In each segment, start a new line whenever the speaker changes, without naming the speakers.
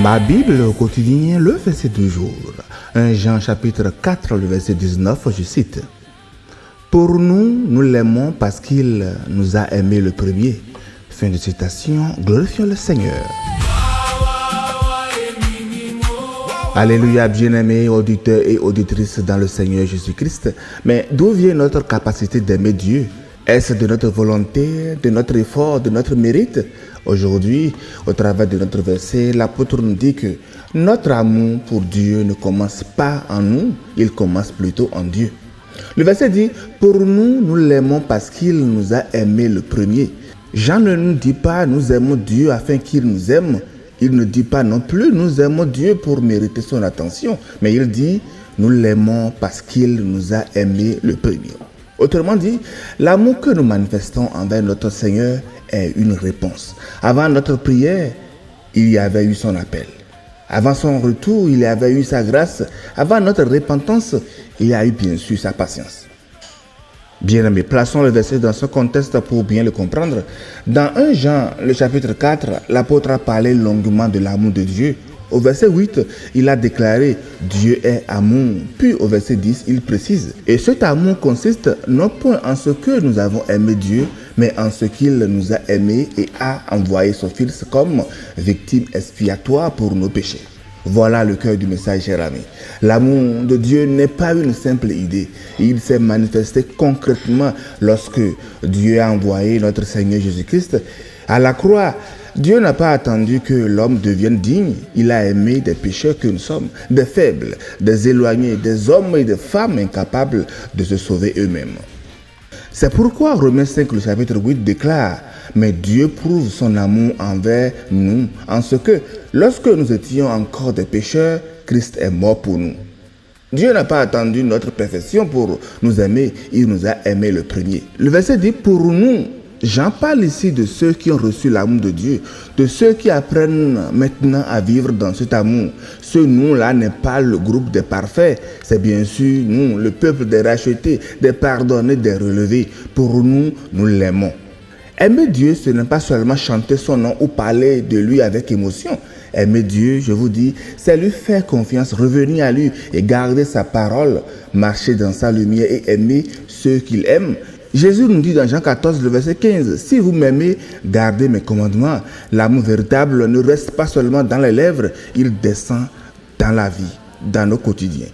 Ma Bible au quotidien, le verset du jour. 1 Jean chapitre 4, le verset 19, je cite. Pour nous, nous l'aimons parce qu'il nous a aimés le premier. Fin de citation, glorifions le Seigneur. Alléluia, bien-aimés auditeurs et auditrices dans le Seigneur Jésus-Christ. Mais d'où vient notre capacité d'aimer Dieu? Est-ce de notre volonté, de notre effort, de notre mérite? Aujourd'hui, au travers de notre verset, l'apôtre nous dit que notre amour pour Dieu ne commence pas en nous, il commence plutôt en Dieu. Le verset dit, pour nous, nous l'aimons parce qu'il nous a aimés le premier. Jean ne nous dit pas, nous aimons Dieu afin qu'il nous aime. Il ne dit pas non plus, nous aimons Dieu pour mériter son attention. Mais il dit, nous l'aimons parce qu'il nous a aimés le premier. Autrement dit, l'amour que nous manifestons envers notre Seigneur est une réponse. Avant notre prière, il y avait eu son appel. Avant son retour, il y avait eu sa grâce. Avant notre repentance, il y a eu bien sûr sa patience. Bien-aimés, plaçons le verset dans ce contexte pour bien le comprendre. Dans 1 Jean, le chapitre 4, l'apôtre a parlé longuement de l'amour de Dieu. Au verset 8, il a déclaré « Dieu est amour ». Puis au verset 10, il précise « Et cet amour consiste non point en ce que nous avons aimé Dieu, mais en ce qu'il nous a aimés et a envoyé son Fils comme victime expiatoire pour nos péchés ». Voilà le cœur du message, cher ami. L'amour de Dieu n'est pas une simple idée. Il s'est manifesté concrètement lorsque Dieu a envoyé notre Seigneur Jésus-Christ à la croix. Dieu n'a pas attendu que l'homme devienne digne. Il a aimé des pécheurs que nous sommes, des faibles, des éloignés, des hommes et des femmes incapables de se sauver eux-mêmes. C'est pourquoi Romains 5, le chapitre 8 déclare « Mais Dieu prouve son amour envers nous en ce que, lorsque nous étions encore des pécheurs, Christ est mort pour nous. » Dieu n'a pas attendu notre perfection pour nous aimer, il nous a aimés le premier. Le verset dit « Pour nous ». J'en parle ici de ceux qui ont reçu l'amour de Dieu, de ceux qui apprennent maintenant à vivre dans cet amour. Ce nous-là n'est pas le groupe des parfaits, c'est bien sûr nous, le peuple des rachetés, des pardonnés, des relevés. Pour nous, nous l'aimons. Aimer Dieu, ce n'est pas seulement chanter son nom ou parler de lui avec émotion. Aimer Dieu, je vous dis, c'est lui faire confiance, revenir à lui et garder sa parole, marcher dans sa lumière et aimer ceux qu'il aime. Jésus nous dit dans Jean 14, le verset 15, « Si vous m'aimez, gardez mes commandements. » L'amour véritable ne reste pas seulement dans les lèvres, il descend dans la vie, dans nos quotidiens.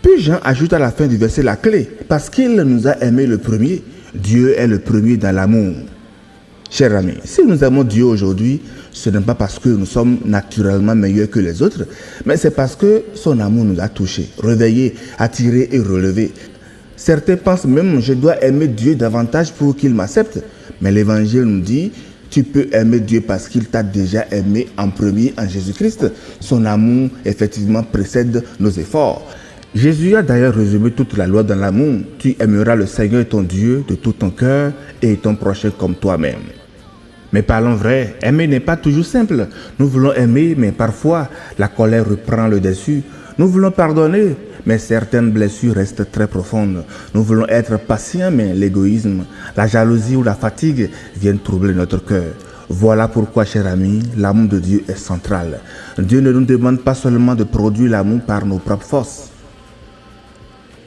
Puis Jean ajoute à la fin du verset la clé, « Parce qu'il nous a aimés le premier. » Dieu est le premier dans l'amour. Chers amis, si nous aimons Dieu aujourd'hui, ce n'est pas parce que nous sommes naturellement meilleurs que les autres, mais c'est parce que son amour nous a touchés, réveillés, attirés et relevés. Certains pensent même, je dois aimer Dieu davantage pour qu'il m'accepte. Mais l'évangile nous dit, tu peux aimer Dieu parce qu'il t'a déjà aimé en premier en Jésus-Christ. Son amour, effectivement, précède nos efforts. Jésus a d'ailleurs résumé toute la loi dans l'amour. Tu aimeras le Seigneur ton Dieu de tout ton cœur et ton prochain comme toi-même. Mais parlons vrai, aimer n'est pas toujours simple. Nous voulons aimer, mais parfois, la colère reprend le dessus. Nous voulons pardonner, mais certaines blessures restent très profondes. Nous voulons être patients, mais l'égoïsme, la jalousie ou la fatigue viennent troubler notre cœur. Voilà pourquoi, chers amis, l'amour de Dieu est central. Dieu ne nous demande pas seulement de produire l'amour par nos propres forces.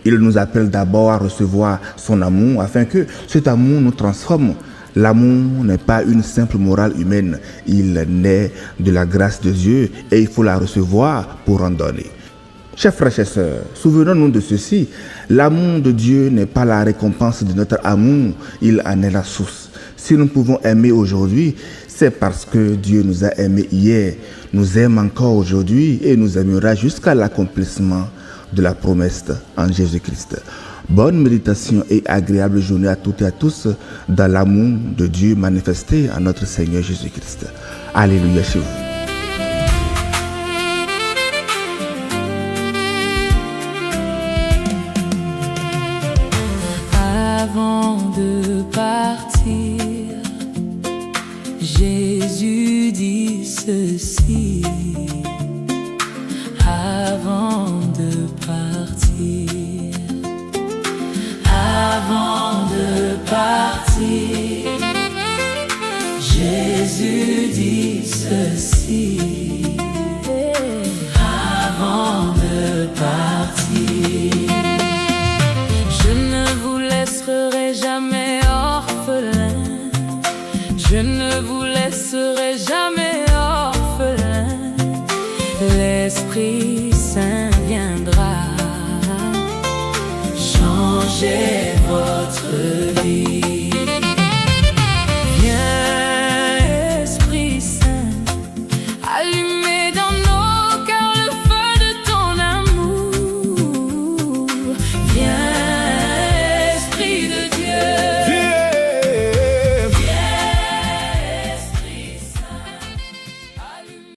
Il nous appelle d'abord à recevoir son amour afin que cet amour nous transforme. L'amour n'est pas une simple morale humaine. Il naît de la grâce de Dieu et il faut la recevoir pour en donner. Chers frères et sœurs, souvenons-nous de ceci. L'amour de Dieu n'est pas la récompense de notre amour, il en est la source. Si nous pouvons aimer aujourd'hui, c'est parce que Dieu nous a aimés hier, nous aime encore aujourd'hui et nous aimera jusqu'à l'accomplissement de la promesse en Jésus-Christ. Bonne méditation et agréable journée à toutes et à tous dans l'amour de Dieu manifesté en notre Seigneur Jésus-Christ. Alléluia chez vous.
Avant de partir, Jésus dit ceci. Avant de partir, Jésus dit ceci. l'Esprit Saint viendra changer votre vie. Viens, Esprit Saint, allume